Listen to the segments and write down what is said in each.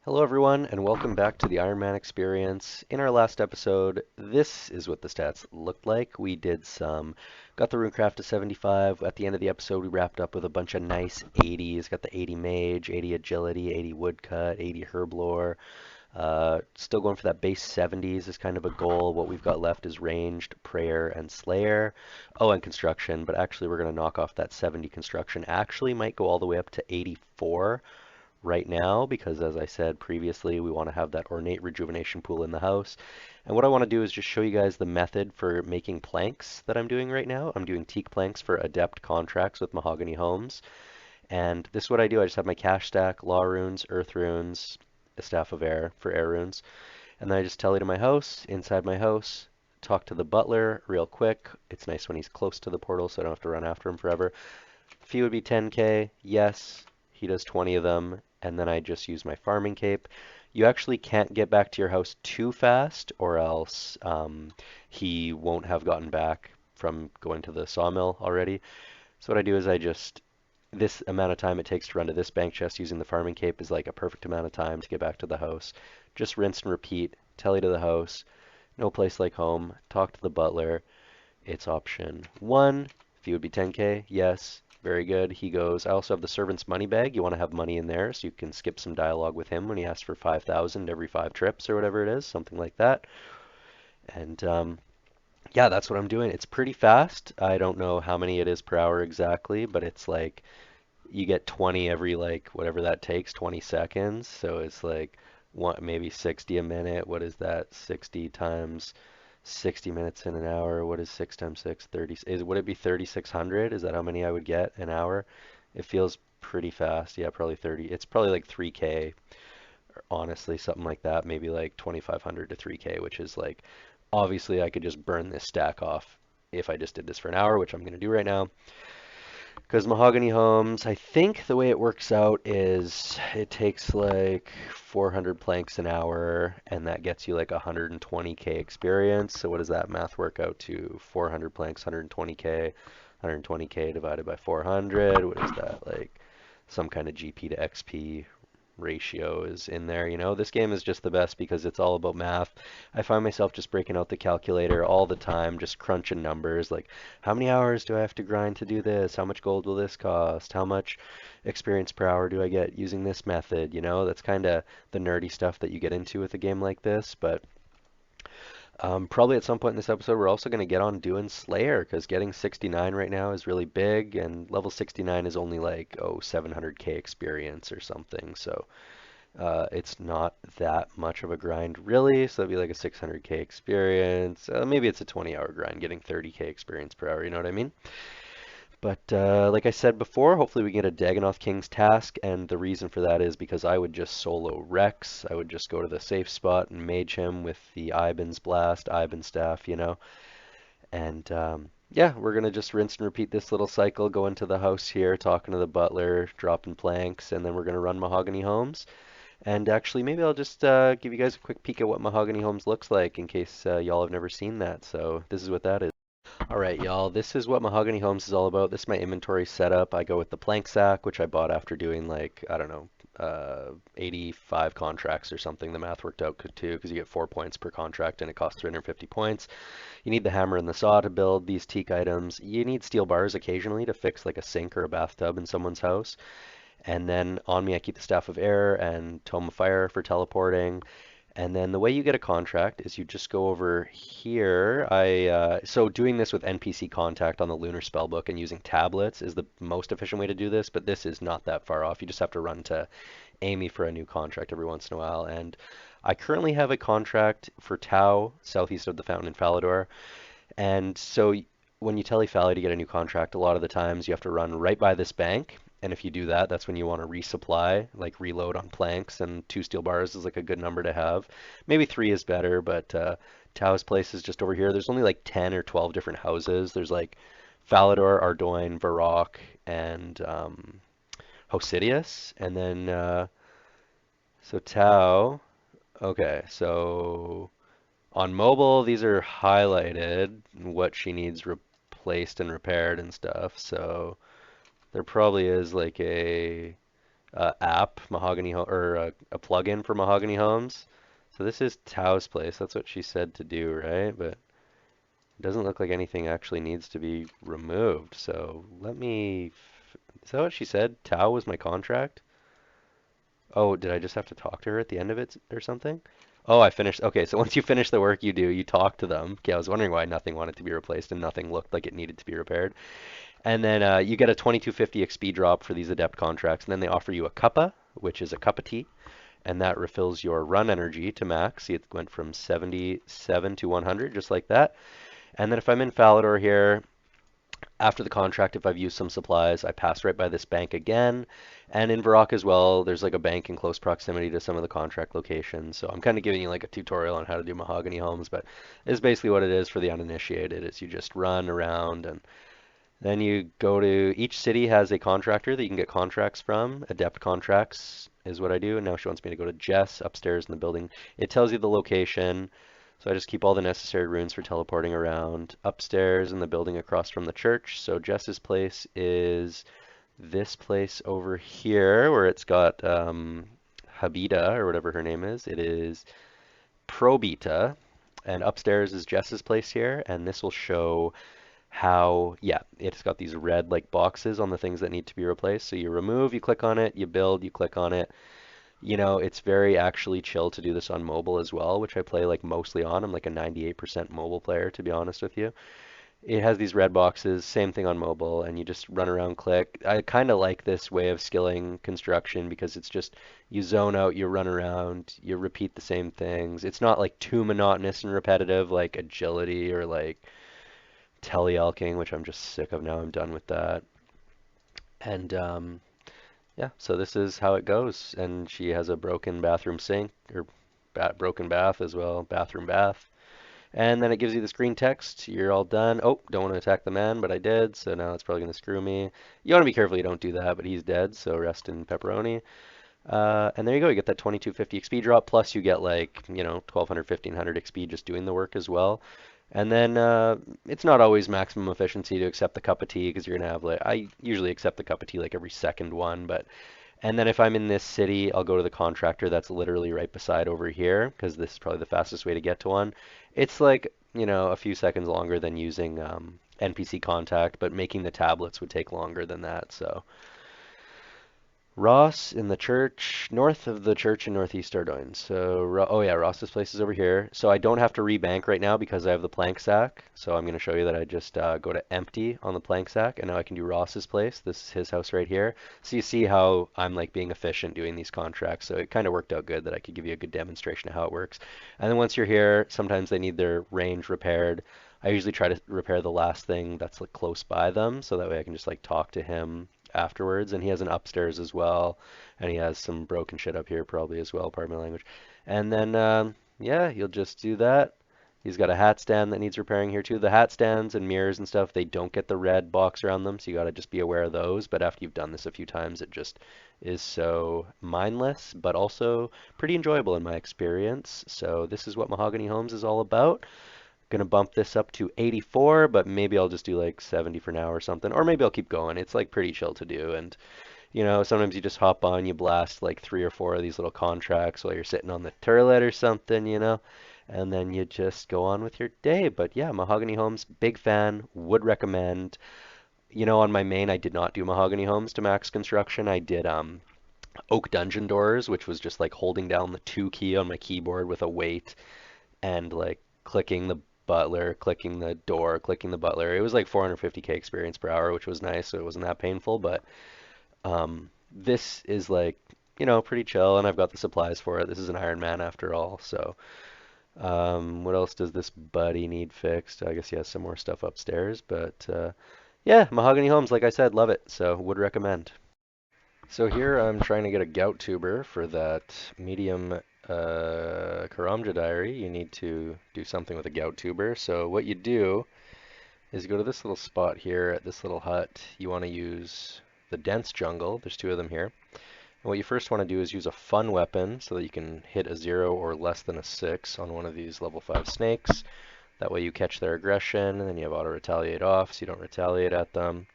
Hello, everyone, and welcome back to the Ironman experience. In our last episode, this is what the stats looked like. Got the Runecraft to 75. At the end of the episode, we wrapped up with a bunch of nice 80s. Got the 80 Mage, 80 Agility, 80 Woodcut, 80 Herblore. Still going for that base 70s is kind of a goal. What we've got left is Ranged, Prayer, and Slayer. Oh, and Construction, but actually we're going to knock off that 70 Construction. Actually might go all the way up to 84 right now because, as I said previously, we want to have that Ornate rejuvenation pool in the house. And what I want to do is just show you guys the method for making planks that I'm doing right now. I'm doing teak planks for adept contracts with mahogany homes. And this is what I do. I just have my cash stack, law runes, earth runes, a staff of air for air runes. And then I just tele to my house, inside my house, talk to the butler real quick. It's nice when he's close to the portal so I don't have to run after him forever. Fee would be 10k. Yes, he does 20 of them, and then I just use my farming cape. You actually can't get back to your house too fast, or else he won't have gotten back from going to the sawmill already. So what I do is this amount of time it takes to run to this bank chest using the farming cape is like a perfect amount of time to get back to the house. Just rinse and repeat, tele to the house, no place like home, talk to the butler. It's option one. Fee would be 10k. Yes. Very good. He goes, I also have the servant's money bag. You want to have money in there so you can skip some dialogue with him when he asks for 5,000 every 5 trips or whatever it is, something like that. And yeah, that's what I'm doing. It's pretty fast. I don't know how many it is per hour exactly, but it's like you get 20 every like whatever that takes, 20 seconds. So it's like maybe 60 a minute. What is that? 60 times 60 minutes in an hour. What is 6 times 6? 30. Would it be 3,600? Is that how many I would get an hour? It feels pretty fast. Yeah, probably 30. It's probably like 3K, honestly, something like that. Maybe like 2,500 to 3K, which is like obviously I could just burn this stack off if I just did this for an hour, which I'm going to do right now. Because mahogany homes, I think the way it works out is it takes like 400 planks an hour, and that gets you like 120k experience. So what does that math work out to? 400 planks, 120k, 120k divided by 400. What is that like? Some kind of GP to XP ratio is in there. This game is just the best because it's all about math. I find myself just breaking out the calculator all the time, just crunching numbers like how many hours do I have to grind to do this? How much gold will this cost? How much experience per hour do I get using this method? That's kind of the nerdy stuff that you get into with a game like this, but probably at some point in this episode, we're also going to get on doing Slayer because getting 69 right now is really big, and level 69 is only like, 700k experience or something. So it's not that much of a grind, really. So it'd be like a 600k experience. Maybe it's a 20-hour grind, getting 30k experience per hour. You know what I mean? But like I said before, hopefully we get a Dagonoth King's task, and the reason for that is because I would just solo Rex. I would just go to the safe spot and mage him with the Iban's Blast, Iban Staff, And yeah, we're gonna just rinse and repeat this little cycle, go into the house here, talking to the butler, dropping planks, and then we're gonna run Mahogany Homes. And actually, maybe I'll just give you guys a quick peek at what Mahogany Homes looks like in case y'all have never seen that. So this is what that is. All right, y'all, this is what Mahogany Homes is all about. This is my inventory setup. I go with the plank sack, which I bought after doing like, I don't know, 85 contracts or something. The math worked out good too because you get 4 points per contract and it costs 350 points. You need the hammer and the saw to build these teak items. You need steel bars occasionally to fix like a sink or a bathtub in someone's house. And then on me, I keep the Staff of Air and Tome of Fire for teleporting. And then the way you get a contract is you just go over here. So doing this with NPC contact on the Lunar Spellbook and using tablets is the most efficient way to do this, but this is not that far off. You just have to run to Amy for a new contract every once in a while. And I currently have a contract for Tau, southeast of the Fountain in Falador. And so when you tell Efali to get a new contract, a lot of the times you have to run right by this bank. And if you do that, that's when you want to resupply, like reload on planks. And 2 steel bars is like a good number to have. Maybe 3 is better, but Tao's place is just over here. There's only like 10 or 12 different houses. There's like Falador, Ardoin, Varrock, and Hosidius. And then, so Tao, okay, so on mobile, these are highlighted, what she needs replaced and repaired and stuff. So there probably is like a app, Mahogany Home, or a plugin for Mahogany Homes. So this is Tao's place. That's what she said to do, right? But it doesn't look like anything actually needs to be removed. So let me. Is that what she said? Tao was my contract? Oh, did I just have to talk to her at the end of it or something? Oh, I finished. Okay, so once you finish the work you do, you talk to them. Okay, I was wondering why nothing wanted to be replaced and nothing looked like it needed to be repaired. And then you get a 2250 XP drop for these adept contracts, and then they offer you a cuppa, which is a cup of tea, and that refills your run energy to max. See, it went from 77 to 100, just like that. And then if I'm in Falador here, after the contract, if I've used some supplies, I pass right by this bank again. And in Varrock as well, there's like a bank in close proximity to some of the contract locations. So I'm kind of giving you like a tutorial on how to do mahogany homes, but it's basically what it is for the uninitiated. Is you just run around and then you go to each city has a contractor that you can get contracts from. Adept contracts is what I do. And now she wants me to go to Jess upstairs in the building. It tells you the location. So I just keep all the necessary runes for teleporting around upstairs in the building across from the church. So Jess's place is this place over here where it's got Habita or whatever her name is. It is Probita. And upstairs is Jess's place here. And this will show how, yeah, it's got these red like boxes on the things that need to be replaced. So you remove, you click on it, you build, you click on it. You know, it's very actually chill to do this on mobile as well, which I play like mostly on. I'm like a 98% mobile player, to be honest with you. It has these red boxes, same thing on mobile, and you just run around, click. I kind of like this way of skilling construction because it's just you zone out, you run around, you repeat the same things. It's not like too monotonous and repetitive like agility or like telealching, which I'm just sick of now. I'm done with that. And yeah, so this is how it goes. And she has a broken bathroom sink, or broken bath as well, bathroom bath. And then it gives you the screen text. You're all done. Oh, don't want to attack the man, but I did, so now it's probably going to screw me. You want to be careful you don't do that, but he's dead, so rest in pepperoni. And there you go. You get that 2250 XP drop, plus you get like, 1200, 1500 XP just doing the work as well. And then it's not always maximum efficiency to accept the cup of tea because you're gonna have like I usually accept the cup of tea like every second one, but and then if I'm in this city, I'll go to the contractor that's literally right beside over here because this is probably the fastest way to get to one. It's like, a few seconds longer than using NPC contact, but making the tablets would take longer than that. So Ross in the church, north of the church in Northeast Ardoyne. So, oh yeah, Ross's place is over here. So I don't have to rebank right now because I have the plank sack. So I'm going to show you that I just go to empty on the plank sack, and now I can do Ross's place. This is his house right here. So you see how I'm like being efficient doing these contracts. So it kind of worked out good that I could give you a good demonstration of how it works. And then once you're here, sometimes they need their range repaired. I usually try to repair the last thing that's like close by them, so that way I can just like talk to him afterwards. And he has an upstairs as well, and he has some broken shit up here probably as well, pardon my language. And then yeah, you'll just do that. He's got a hat stand that needs repairing here too. The hat stands and mirrors and stuff, they don't get the red box around them, so you got to just be aware of those. But after you've done this a few times, it just is so mindless, but also pretty enjoyable in my experience. So this is what Mahogany Homes is all about. Gonna bump this up to 84, but maybe I'll just do like 70 for now or something. Or maybe I'll keep going. It's like pretty chill to do. And sometimes you just hop on, you blast like three or four of these little contracts while you're sitting on the turlet or something. And then you just go on with your day. But yeah, Mahogany Homes, big fan, would recommend. On my main, I did not do Mahogany Homes to max construction. I did Oak Dungeon Doors, which was just like holding down the 2 key on my keyboard with a weight and like clicking the butler, clicking the door, clicking the butler. It was like 450k experience per hour, which was nice, so it wasn't that painful. But this is like, pretty chill, and I've got the supplies for it. This is an Ironman after all. So what else does this buddy need fixed? I guess he has some more stuff upstairs, but yeah, Mahogany Homes, like I said, love it. So would recommend. So here I'm trying to get a gout tuber for that medium Karamja diary. You need to do something with a gout tuber. So what you do is you go to this little spot here at this little hut. You want to use the dense jungle. There's two of them here. And what you first want to do is use a fun weapon so that you can hit a 0 or less than a 6 on one of these level 5 snakes. That way you catch their aggression, and then you have auto retaliate off so you don't retaliate at them.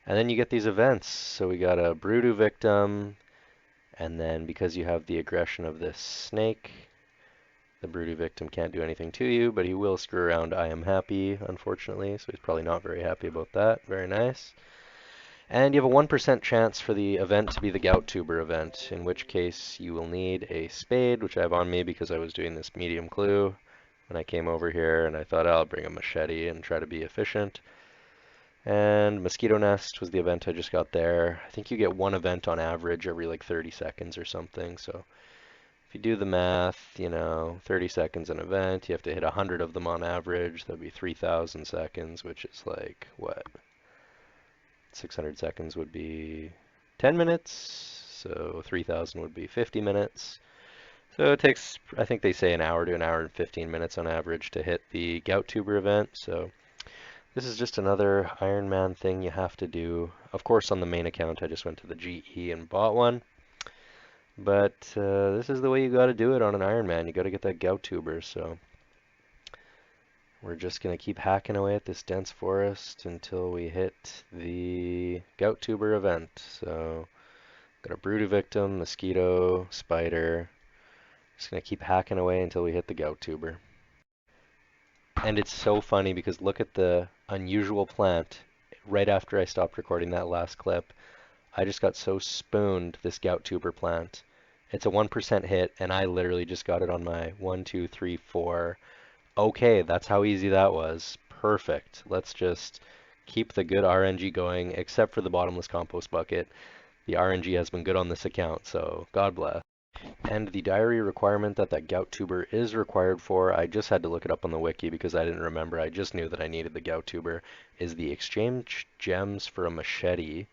And then you get these events. So we got a Brudu victim. And then because you have the aggression of this snake, the broody victim can't do anything to you, but he will screw around I am happy, unfortunately, so he's probably not very happy about that. Very nice. And you have a 1% chance for the event to be the gout tuber event, in which case you will need a spade, which I have on me because I was doing this medium clue when I came over here, and I thought I'll bring a machete and try to be efficient. And mosquito nest was the event I just got there. I think you get one event on average every like 30 seconds or something, so if you do the math, 30 seconds an event, you have to hit 100 of them on average. That'd be 3,000 seconds, which is like, what? 600 seconds would be 10 minutes, so 3,000 would be 50 minutes. So it takes, I think they say an hour to an hour and 15 minutes on average to hit the gout tuber event. So this is just another Ironman thing you have to do. Of course, on the main account, I just went to the GE and bought one. But this is the way you got to do it on an Ironman. You got to get that gout tuber. So we're just going to keep hacking away at this dense forest until we hit the gout tuber event. So got a broody victim, mosquito, spider. Just going to keep hacking away until we hit the gout tuber. And it's so funny because look at the unusual plant. Right after I stopped recording that last clip, I just got so spooned this gout tuber plant. It's a 1% hit, and I literally just got it on my 1, 2, 3, 4. Okay, that's how easy that was. Perfect. Let's just keep the good RNG going, except for the bottomless compost bucket. The RNG has been good on this account, so God bless. And the diary requirement that gout tuber is required for, I just had to look it up on the wiki because I didn't remember. I just knew that I needed the gout tuber, is the exchange gems for a machete.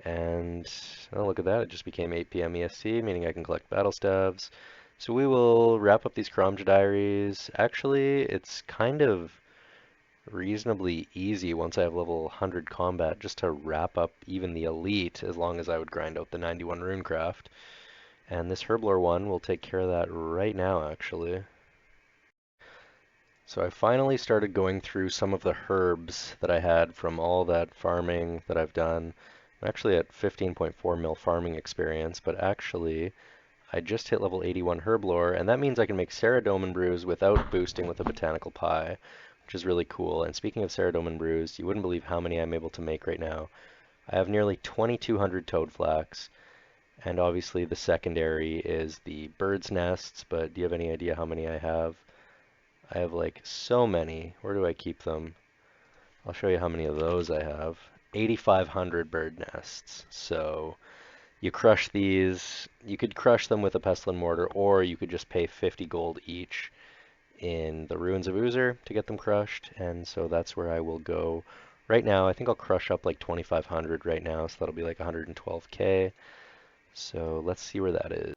And oh, look at that, it just became 8 p.m. EST, meaning I can collect battle staves. So we will wrap up these Karamja diaries. Actually, it's kind of reasonably easy once I have level 100 combat just to wrap up even the elite, as long as I would grind out the 91 runecraft. And this herblore one will take care of that right now, actually. So I finally started going through some of the herbs that I had from all that farming that I've done. I'm actually at 15.4 mil farming experience, but actually I just hit level 81 herblore, and that means I can make Ceradomin brews without boosting with a botanical pie, which is really cool. And speaking of Ceradomin brews, you wouldn't believe how many I'm able to make right now. I have nearly 2,200 toad flax, and obviously the secondary is the bird's nests, but do you have any idea how many I have? I have like so many. Where do I keep them? I'll show you how many of those I have. 8,500 bird nests. So you crush these. You could crush them with a pestle and mortar, or you could just pay 50 gold each in the Ruins of Uzer to get them crushed. And so that's where I will go right now. I think I'll crush up like 2,500 right now, so that'll be like 112k. So let's see where that is.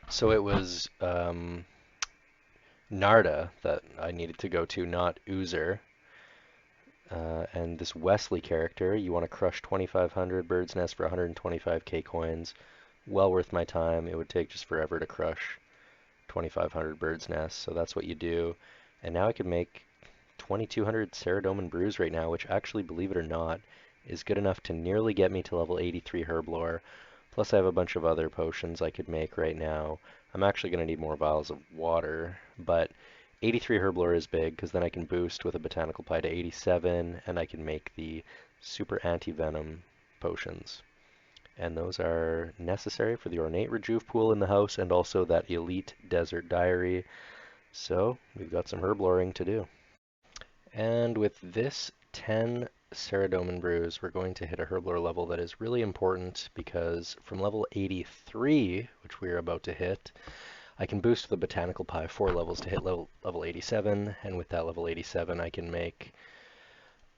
So it was Narda that I needed to go to, not Uzer. And this Wesley character, you want to crush 2,500 bird's nest for 125k coins. Well worth my time. It would take just forever to crush 2,500 bird's nests, so that's what you do. And now I can make 2,200 Ceradomin brews right now, which actually, believe it or not, is good enough to nearly get me to level 83 herblore. Plus I have a bunch of other potions I could make right now. I'm actually going to need more vials of water, but 83 herblore is big because then I can boost with a botanical pie to 87, and I can make the super anti-venom potions. And those are necessary for the Ornate Rejuv pool in the house and also that elite desert diary. So we've got some herbloring to do. And with this 10 Ceradomin brews, we're going to hit a herblore level that is really important because from level 83, which we are about to hit, I can boost the botanical pie 4 levels to hit level 87, and with that level 87 I can make,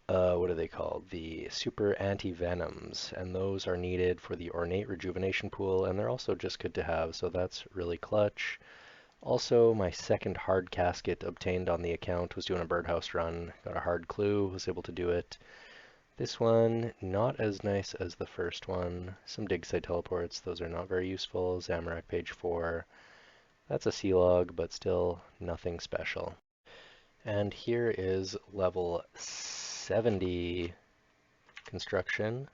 what are they called? The super anti-venoms, and those are needed for the Ornate Rejuvenation pool, and they're also just good to have, so that's really clutch. Also, my second hard casket obtained on the account was doing a birdhouse run. Got a hard clue, was able to do it. This one, not as nice as the first one. Some dig site teleports, those are not very useful. Zamorak page 4. That's a sea log, but still nothing special. And here is level 70 construction.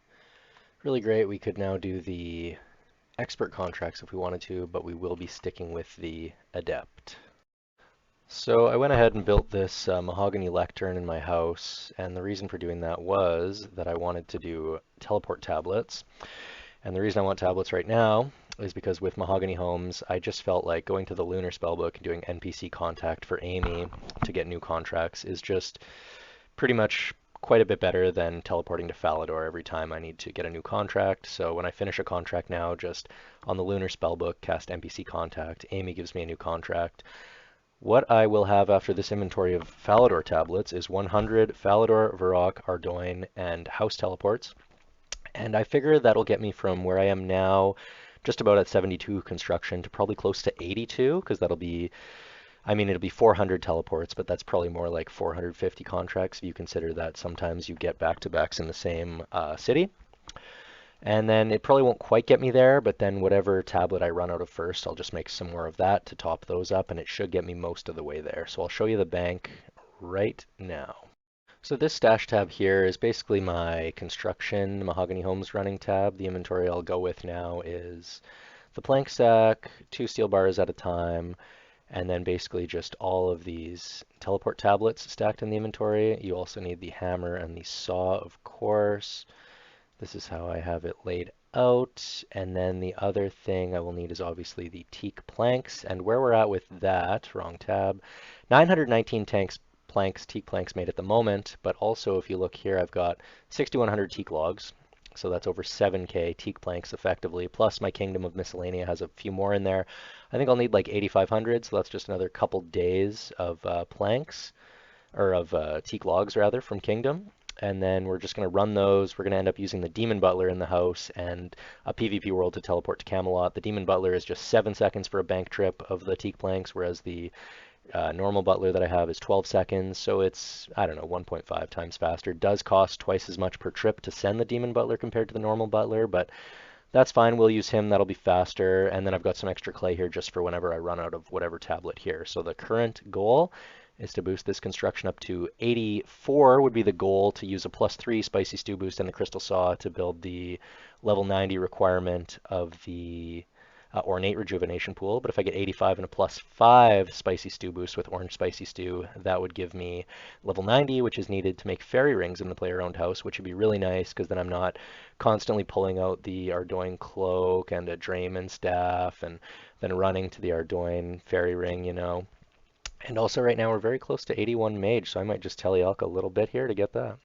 Really great, we could now do the expert contracts if we wanted to, but we will be sticking with the adept. So I went ahead and built this mahogany lectern in my house, and the reason for doing that was that I wanted to do teleport tablets. And the reason I want tablets right now is because with Mahogany Homes, I just felt like going to the Lunar Spellbook and doing NPC contact for Amy to get new contracts is just pretty much quite a bit better than teleporting to Falador every time I need to get a new contract. So when I finish a contract now, just on the Lunar Spellbook, cast NPC contact. Amy gives me a new contract. What I will have after this inventory of Falador tablets is 100 Falador, Varrock, Ardoin, and House teleports. And I figure that'll get me from where I am now, just about at 72 construction, to probably close to 82, because that'll be, I mean, it'll be 400 teleports, but that's probably more like 450 contracts if you consider that sometimes you get back-to-backs in the same city. And then it probably won't quite get me there, but then whatever tablet I run out of first, I'll just make some more of that to top those up, and it should get me most of the way there. So I'll show you the bank right now. So this stash tab here is basically my construction Mahogany Homes running tab. The inventory I'll go with now is the plank stack, 2 steel bars at a time, and then basically just all of these teleport tablets stacked in the inventory. You also need the hammer and the saw, of course. This is how I have it laid out. And then the other thing I will need is obviously the teak planks. And where we're at with that, wrong tab, 919 teak planks made at the moment. But also if you look here, I've got 6,100 teak logs. So that's over 7K teak planks effectively. Plus my Kingdom of Miscellanea has a few more in there. I think I'll need like 8,500. So that's just another couple days of planks, or of teak logs rather, from Kingdom. And then we're just going to run those. We're going to end up using the Demon Butler in the house and a PvP world to teleport to Camelot. The Demon Butler is just 7 seconds for a bank trip of the teak planks, whereas the normal Butler that I have is 12 seconds. So it's, I don't know, 1.5 times faster. It does cost twice as much per trip to send the Demon Butler compared to the normal Butler, but that's fine. We'll use him. That'll be faster. And then I've got some extra clay here just for whenever I run out of whatever tablet here. So the current goal is to boost this construction up to 84 would be the goal, to use a +3 spicy stew boost and the crystal saw to build the level 90 requirement of the ornate rejuvenation pool. But if I get 85 and a +5 spicy stew boost with orange spicy stew, that would give me level 90, which is needed to make fairy rings in the player-owned house, which would be really nice because then I'm not constantly pulling out the Ardoin cloak and a Drayman staff and then running to the Ardoin fairy ring, you know. And also right now we're very close to 81 mage, so I might just Teleelk a little bit here to get that.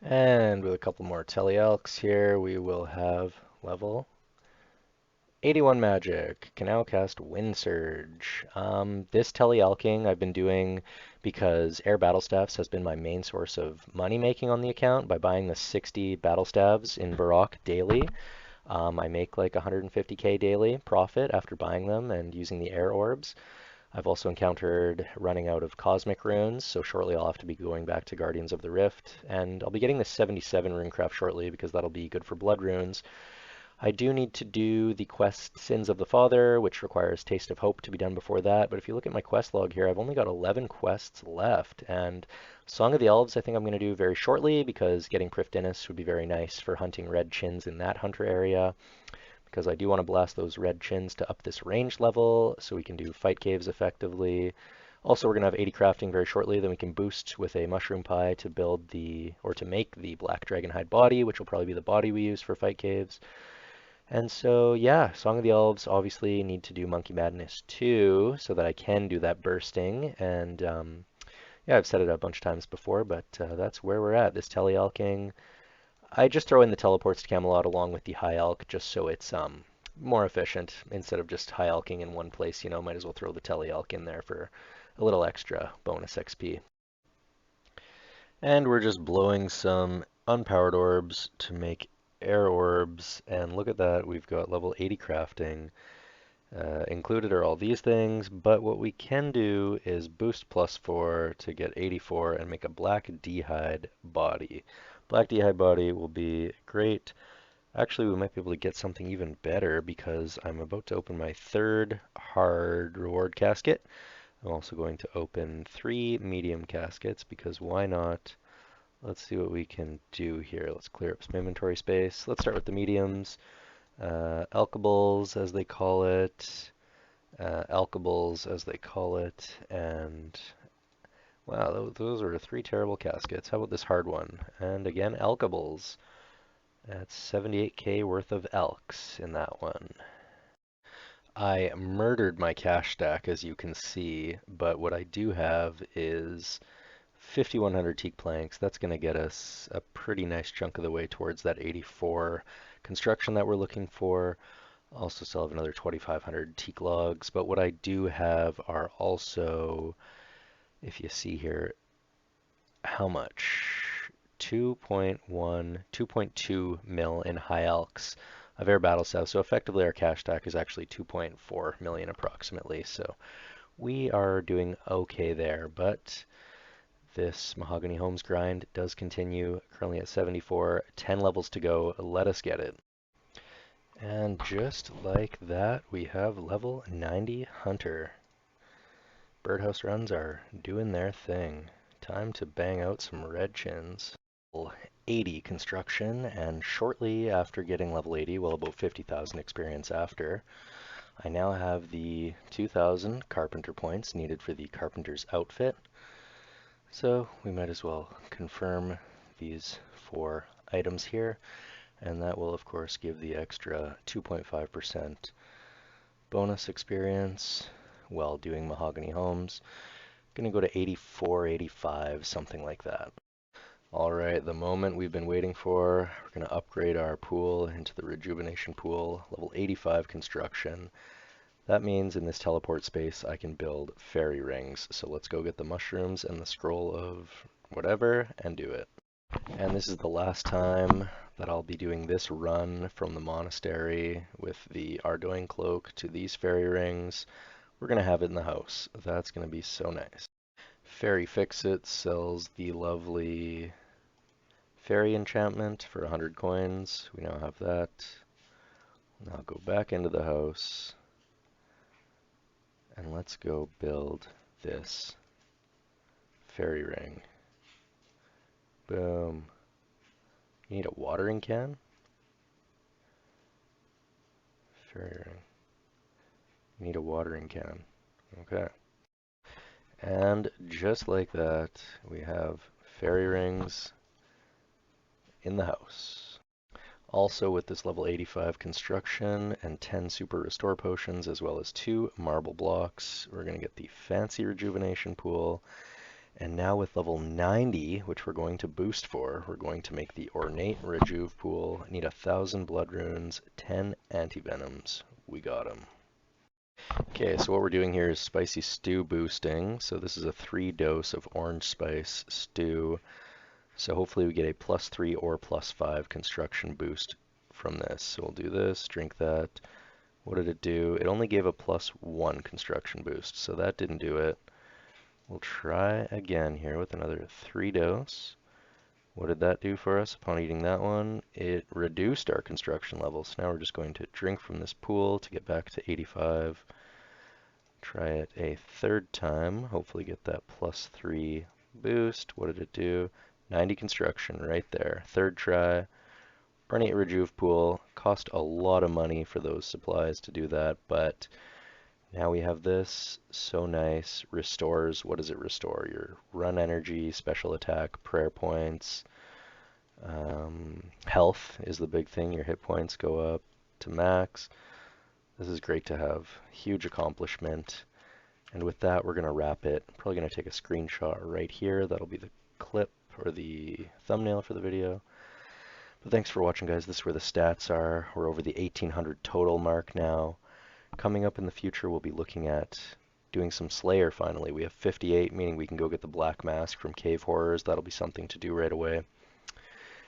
And with a couple more Teleelks here, we will have level 81 magic. Can now cast Wind Surge. This Teleelking I've been doing because Air Battle Staffs has been my main source of money making on the account by buying the 60 Battle Staves in Varrock daily. I make like 150k daily profit after buying them and using the air orbs. I've also encountered running out of cosmic runes, so shortly I'll have to be going back to Guardians of the Rift, and I'll be getting the 77 runecraft shortly because that'll be good for blood runes. I do need to do the quest Sins of the Father, which requires Taste of Hope to be done before that, but if you look at my quest log here, I've only got 11 quests left, and Song of the Elves I think I'm going to do very shortly because getting Prifddinas would be very nice for hunting red chins in that hunter area, because I do want to blast those red chins to up this range level so we can do fight caves effectively. Also, we're going to have 80 crafting very shortly, then we can boost with a mushroom pie to build the, or to make the black dragonhide body, which will probably be the body we use for fight caves. And so, yeah, Song of the Elves obviously need to do Monkey Madness too, so that I can do that bursting. And yeah, I've said it a bunch of times before, but that's where we're at. This Teleelking, I just throw in the teleports to Camelot along with the high elk just so it's more efficient. Instead of just high elking in one place, you know, might as well throw the tele elk in there for a little extra bonus XP. And we're just blowing some unpowered orbs to make air orbs, and look at that, we've got level 80 crafting. Included are all these things, but what we can do is boost +4 to get 84 and make a black d'hide body. Black d'hide body will be great. Actually, we might be able to get something even better because I'm about to open my third hard reward casket. I'm also going to open 3 medium caskets because why not? Let's see what we can do here. Let's clear up some inventory space. Let's start with the mediums. alkables as they call it, alkables as they call it, and wow, those are three terrible caskets. How about this hard one? And again, alkables. That's 78k worth of elks in that one. I murdered my cash stack, as you can see, but what I do have is 5,100 teak planks. That's going to get us a pretty nice chunk of the way towards that 84 construction that we're looking for. Also still have another 2,500 teak logs, but what I do have are also, if you see here, how much? 2.1, 2.2 mil in high elks of air battle south. So effectively our cash stack is actually 2.4 million approximately. So we are doing okay there, but this Mahogany Homes grind does continue, currently at 74, 10 levels to go. Let us get it. And just like that, we have level 90 Hunter. Birdhouse runs are doing their thing. Time to bang out some red chins. Level 80 construction, and shortly after getting level 80, well about 50,000 experience after, I now have the 2,000 carpenter points needed for the carpenter's outfit. So we might as well confirm these 4 items here, and that will of course give the extra 2.5% bonus experience while doing Mahogany Homes. Gonna go to 84, 85, something like that. Alright, the moment we've been waiting for. We're gonna upgrade our pool into the rejuvenation pool, level 85 construction. That means in this teleport space I can build fairy rings. So let's go get the mushrooms and the scroll of whatever and do it. And this is the last time that I'll be doing this run from the monastery with the Ardoin cloak to these fairy rings. We're going to have it in the house. That's going to be so nice. Fairy Fix-It sells the lovely fairy enchantment for 100 coins. We now have that. Now go back into the house. And let's go build this fairy ring. Boom. You need a watering can? Fairy ring. You need a watering can. Okay. And just like that, we have fairy rings in the house. Also with this level 85 construction and 10 super restore potions as well as 2 marble blocks, we're going to get the fancy rejuvenation pool. And now with level 90, which we're going to boost for, we're going to make the Ornate Rejuv pool. Need 1,000 blood runes, 10 antivenoms. We got them. Okay, so what we're doing here is spicy stew boosting. So this is a 3 dose of orange spice stew. So hopefully we get a +3 or +5 construction boost from this. So we'll do this, drink that. What did it do? It only gave a +1 construction boost, so that didn't do it. We'll try again here with another 3 dose. What did that do for us upon eating that one? It reduced our construction levels. Now we're just going to drink from this pool to get back to 85. Try it a 3rd time. Hopefully get that +3 boost. What did it do? 90 construction right there. 3rd try. Ornate Rejuv pool. Cost a lot of money for those supplies to do that, but now we have this. So nice. Restores. What does it restore? Your run energy, special attack, prayer points. Health is the big thing. Your hit points go up to max. This is great to have. Huge accomplishment. And with that, we're going to wrap it. Probably going to take a screenshot right here. That'll be the clip or the thumbnail for the video. But thanks for watching, guys. This is where the stats are. We're over the 1,800 total mark now. Coming up in the future, we'll be looking at doing some Slayer finally. We have 58, meaning we can go get the Black Mask from Cave Horrors. That'll be something to do right away.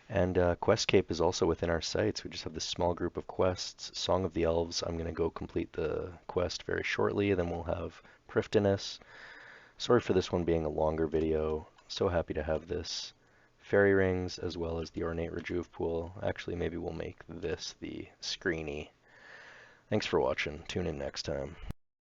And Quest Cape is also within our sights. We just have this small group of quests. Song of the Elves, I'm going to go complete the quest very shortly. Then we'll have Prifddinas. Sorry for this one being a longer video. So happy to have this. Fairy rings as well as the Ornate Rejuv pool. Actually, maybe we'll make this the screeny. Thanks for watching. Tune in next time.